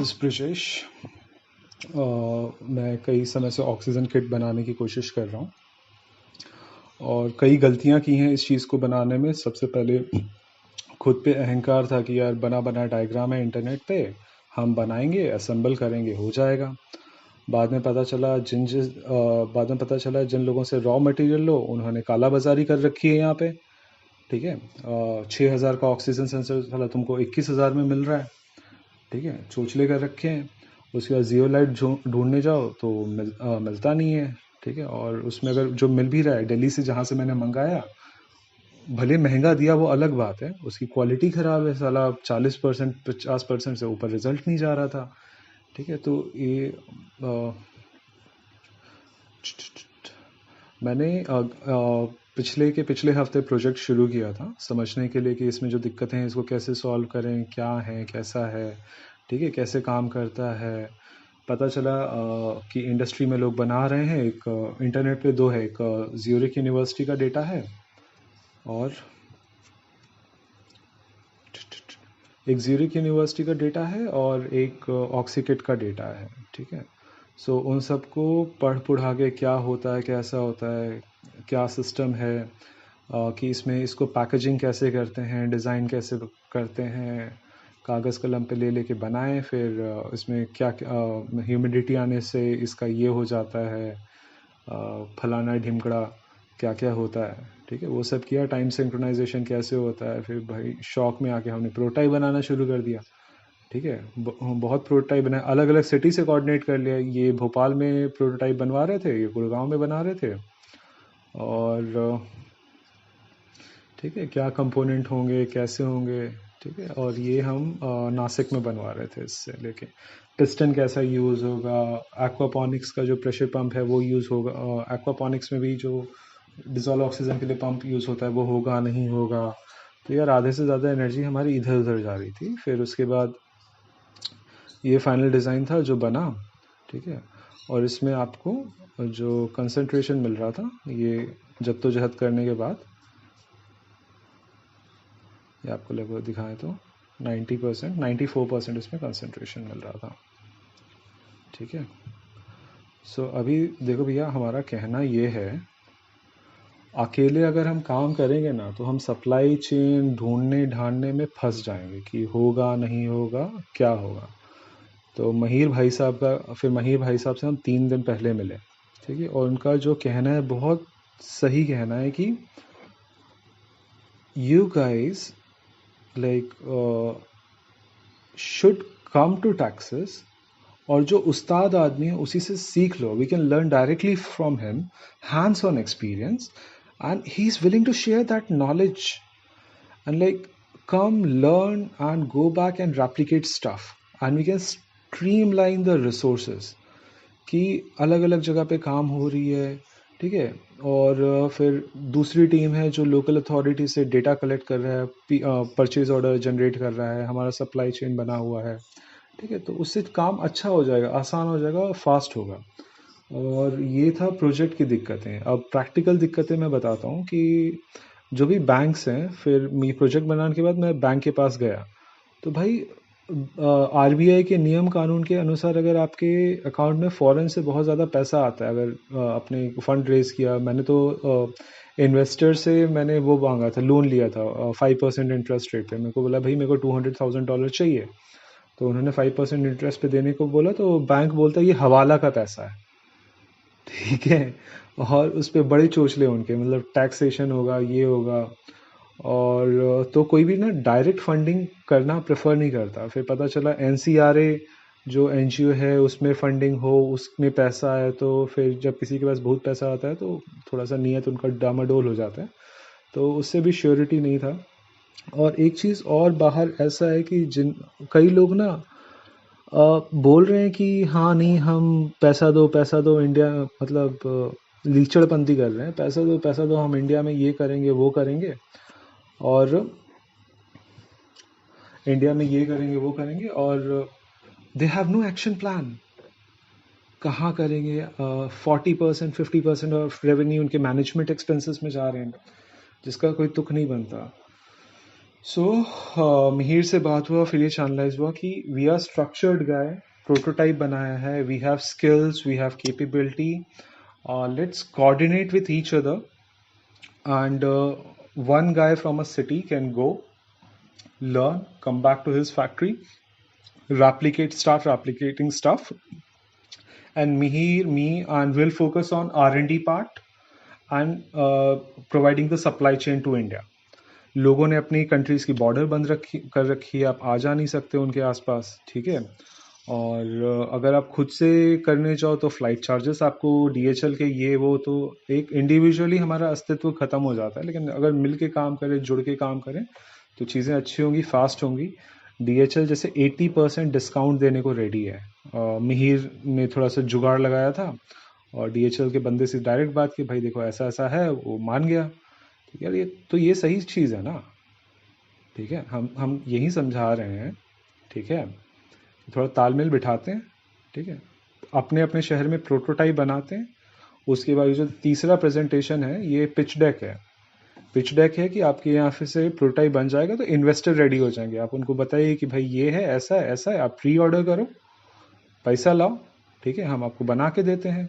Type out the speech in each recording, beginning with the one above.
इस ब्रिजेश मैं कई समय से ऑक्सीजन किट बनाने की कोशिश कर रहा हूँ और कई गलतियाँ की हैं इस चीज़ को बनाने में। सबसे पहले खुद पे अहंकार था कि यार बना बना डायग्राम है इंटरनेट पे, हम बनाएंगे असेंबल करेंगे हो जाएगा। बाद में पता चला जिन लोगों से रॉ मटेरियल लो उन्होंने काला बाजारी कर रखी है यहाँ पे। ठीक है, 6,000 का ऑक्सीजन सेंसर साला तुमको 21,000 में मिल रहा है। ठीक है, चोचले कर रखे हैं। उसके बाद जियोलाइट ढूंढने जाओ तो मिलता नहीं है। ठीक है, और उसमें अगर जो मिल भी रहा है दिल्ली से जहाँ से मैंने मंगाया, भले महंगा दिया वो अलग बात है, उसकी क्वालिटी ख़राब है साला। 40% 50% से ऊपर रिजल्ट नहीं जा रहा था। ठीक है, तो ये मैंने पिछले हफ्ते प्रोजेक्ट शुरू किया था समझने के लिए कि इसमें जो दिक्कतें हैं इसको कैसे सॉल्व करें, क्या है कैसा है। ठीक है, कैसे काम करता है। पता चला कि इंडस्ट्री में लोग बना रहे हैं। एक इंटरनेट पे दो है, एक ज्यूरिख यूनिवर्सिटी का डेटा है और एक ज्यूरिख यूनिवर्सिटी का डेटा है और एक ऑक्सीकिट का डेटा है। ठीक है, सो उन सबको पढ़ पढ़ा के क्या होता है कैसा होता है, क्या सिस्टम है, कि इसमें इसको पैकेजिंग कैसे करते हैं, डिज़ाइन कैसे करते हैं, कागज़ कलम पे ले लेके बनाएं। फिर इसमें क्या ह्यूमिडिटी आने से इसका ये हो जाता है, फलाना ढिमकड़ा क्या क्या होता है। ठीक है, वो सब किया। टाइम सिंक्रोनाइजेशन कैसे होता है। फिर भाई शौक में आके हमने प्रोटोटाइप बनाना शुरू कर दिया। ठीक है, बहुत प्रोटोटाइप बनाए, अलग अलग सिटी से कोऑर्डिनेट कर लिया। ये भोपाल में प्रोटोटाइप बनवा रहे थे, ये गुड़गांव में बना रहे थे। और ठीक है, क्या कंपोनेंट होंगे कैसे होंगे। ठीक है, और ये हम नासिक में बनवा रहे थे इससे लेके। पिस्टन कैसा यूज़ होगा, एक्वापॉनिक्स का जो प्रेशर पंप है वो यूज़ होगा। एक्वापॉनिक्स में भी जो डिजॉल्व ऑक्सीजन के लिए पंप यूज़ होता है वो होगा नहीं होगा। तो यार आधे से ज़्यादा एनर्जी हमारी इधर उधर जा रही थी। फिर उसके बाद ये फाइनल डिज़ाइन था जो बना। ठीक है, और इसमें आपको जो कंसंट्रेशन मिल रहा था ये जद्दोजहद करने के बाद, ये आपको लगभग दिखाएं तो 90% 94% इसमें कंसंट्रेशन मिल रहा था। ठीक है, सो अभी देखो भैया, हमारा कहना ये है, अकेले अगर हम काम करेंगे ना तो हम सप्लाई चेन ढूंढने ढांढने में फंस जाएंगे कि होगा नहीं होगा क्या होगा। तो फिर महिर भाई साहब से हम 3 दिन पहले मिले। ठीक है, और उनका जो कहना है बहुत सही कहना है कि you guys like should come to taxes, और जो उस्ताद आदमी है उसी से सीख लो। We can learn directly from him, hands on experience, and he is willing to share that knowledge and like come learn and go back and replicate stuff, and we can streamline the resources कि अलग अलग जगह पे काम हो रही है। ठीक है, और फिर दूसरी टीम है जो लोकल अथॉरिटी से डेटा कलेक्ट कर रहा है, परचेज ऑर्डर जनरेट कर रहा है, हमारा सप्लाई चेन बना हुआ है। ठीक है, तो उससे काम अच्छा हो जाएगा, आसान हो जाएगा और फास्ट होगा। और ये था प्रोजेक्ट की दिक्कतें। अब प्रैक्टिकल दिक्कतें मैं बताता हूँ कि जो भी बैंक्स हैं, फिर ये प्रोजेक्ट बनाने के बाद मैं बैंक के पास गया तो भाई आरबीआई के नियम कानून के अनुसार अगर आपके अकाउंट में फ़ॉरेन से बहुत ज़्यादा पैसा आता है, अगर अपने फंड रेज़ किया, मैंने तो इन्वेस्टर से मैंने वो मांगा था, लोन लिया था 5% इंटरेस्ट रेट पे। मेरे को बोला भाई मेरे को $200,000 चाहिए, तो उन्होंने 5% इंटरेस्ट पे देने को बोला। तो बैंक बोलता है ये हवाला का पैसा है। ठीक है, और उस पर बड़े चोचले उनके, मतलब टैक्सेशन होगा ये होगा। और तो कोई भी ना डायरेक्ट फंडिंग करना प्रेफर नहीं करता। फिर पता चला एनसीआरए जो एनजीओ है उसमें फंडिंग हो, उसमें पैसा है, तो फिर जब किसी के पास बहुत पैसा आता है तो थोड़ा सा नियत उनका डामाडोल हो जाता है। तो उससे भी श्योरिटी नहीं था। और एक चीज़ और बाहर ऐसा है कि जिन कई लोग ना बोल रहे हैं कि हाँ नहीं हम पैसा दो इंडिया, मतलब लीचड़पंती कर रहे हैं, पैसा दो हम इंडिया में ये करेंगे वो करेंगे, और इंडिया में ये करेंगे वो करेंगे, और they have no action plan. कहाँ करेंगे? 40% 50% ऑफ रेवेन्यू उनके मैनेजमेंट एक्सपेंसेस में जा रहे हैं, जिसका कोई तुक नहीं बनता। सो मिहिर से बात हुआ, फिर ये चैनलाइज हुआ कि we are structured guy, prototype बनाया है, we have skills, we have capability, let's coordinate with each other, and one guy from a city can go, learn, come back to his factory, start replicating stuff, and me, and will focus on R&D part and providing the supply chain to India. लोगों ने अपनी countries की border बंद रखी है, आप आ जा नहीं सकते उनके आसपास, ठीक है। और अगर आप खुद से करने जाओ तो फ्लाइट चार्जेस आपको डीएचएल के ये वो, तो एक इंडिविजुअली हमारा अस्तित्व खत्म हो जाता है। लेकिन अगर मिल के काम करें, जुड़ के काम करें, तो चीज़ें अच्छी होंगी, फास्ट होंगी। डीएचएल जैसे 80% डिस्काउंट देने को रेडी है। मिहिर ने थोड़ा सा जुगाड़ लगाया था और डीएचएल के बंदे से डायरेक्ट बात की, भाई देखो ऐसा ऐसा है, वो मान गया। तो यार ये सही चीज़ है ना, ठीक है। हम यही समझा रहे हैं, ठीक है। थोड़ा तालमेल बिठाते हैं, ठीक है। अपने अपने शहर में प्रोटोटाइप बनाते हैं। उसके बाद जो तीसरा प्रेजेंटेशन है, ये पिच डेक है। पिच डेक है कि आपके यहाँ फिर से प्रोटोटाइप बन जाएगा तो इन्वेस्टर रेडी हो जाएंगे। आप उनको बताइए कि भाई ये है, ऐसा है, आप प्री ऑर्डर करो, पैसा लाओ, ठीक है, हम आपको बना के देते हैं।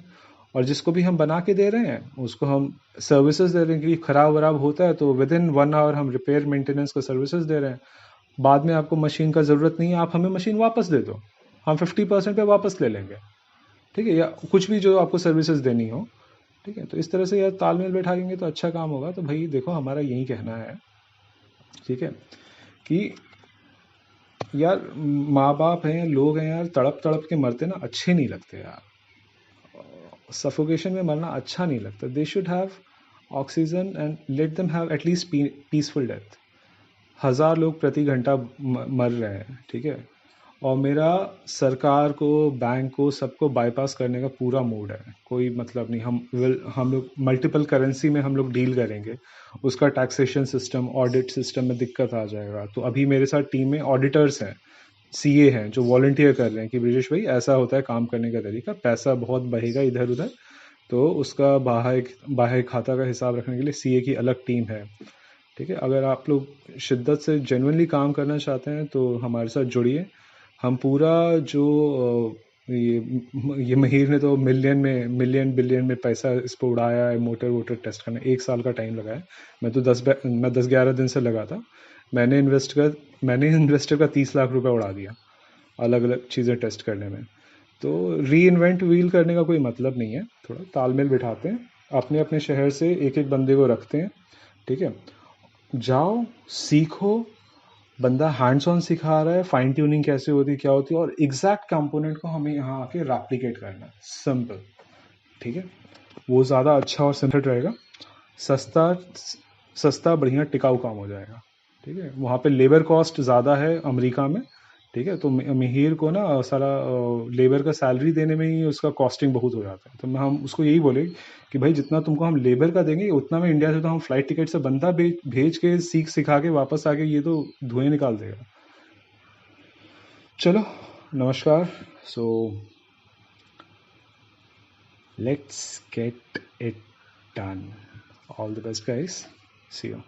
और जिसको भी हम बना के दे रहे हैं उसको हम सर्विसेज दे रहे हैं कि खराब वराब होता है तो विद इन 1 आवर हम रिपेयर मेंटेनेंस का सर्विसेज दे रहे हैं। बाद में आपको मशीन का ज़रूरत नहीं है, आप हमें मशीन वापस दे दो, हम 50% पे वापस ले लेंगे, ठीक है। या कुछ भी जो आपको सर्विसेज देनी हो, ठीक है। तो इस तरह से यार तालमेल बैठाएंगे तो अच्छा काम होगा। तो भाई देखो, हमारा यही कहना है, ठीक है, कि यार माँ बाप हैं, लोग हैं यार, तड़प तड़प के मरते ना अच्छे नहीं लगते यार। सफोकेशन में मरना अच्छा नहीं लगता। They should have oxygen and let them have at least peaceful death. 1,000 लोग प्रति घंटा मर रहे हैं, ठीक है। और मेरा सरकार को, बैंक को, सबको बाईपास करने का पूरा मूड है, कोई मतलब नहीं। हम लोग मल्टीपल करेंसी में हम लोग डील करेंगे। उसका टैक्सेशन सिस्टम, ऑडिट सिस्टम में दिक्कत आ जाएगा। तो अभी मेरे साथ टीम में ऑडिटर्स हैं, सीए हैं, जो वॉलंटियर कर रहे हैं कि ब्रिजेश भाई ऐसा होता है काम करने का तरीका, पैसा बहुत बहेगा इधर उधर, तो उसका बाह्य खाता का हिसाब रखने के लिए सीए की अलग टीम है, ठीक है। अगर आप लोग शिद्दत से जेनुइनली काम करना चाहते हैं तो हमारे साथ जुड़िए। हम पूरा जो ये महीर ने तो मिलियन बिलियन में पैसा इस पर उड़ाया है, मोटर वोटर टेस्ट करने 1 साल का टाइम लगाया। मैं 10-11 दिन से लगा था। मैंने इन्वेस्टर का 30 लाख रुपए उड़ा दिया अलग अलग चीज़ें टेस्ट करने में। तो री इन्वेंट व्हील करने का कोई मतलब नहीं है। थोड़ा तालमेल बिठाते हैं, अपने अपने शहर से एक एक बंदे को रखते हैं, ठीक है। जाओ, सीखो, बंदा हैंड्स ऑन सिखा रहा है, फाइन ट्यूनिंग कैसे होती है, क्या होती है, और एग्जैक्ट कंपोनेंट को हमें यहाँ आके रेप्लिकेट करना है, सिंपल, ठीक है। वो ज़्यादा अच्छा और सिंपल रहेगा, सस्ता सस्ता बढ़िया टिकाऊ काम हो जाएगा, ठीक है। वहाँ पे लेबर कॉस्ट ज़्यादा है अमेरिका में, ठीक है। तो मिहिर को ना सारा लेबर का सैलरी देने में ही उसका कॉस्टिंग बहुत हो जाता है। तो हम उसको यही बोले कि भाई जितना तुमको हम लेबर का देंगे उतना में इंडिया से तो हम फ्लाइट टिकट से बंदा भेज के सिखा के वापस आके ये तो धुएं निकाल देगा। चलो, नमस्कार। So let's get it done. All the best guys, see you.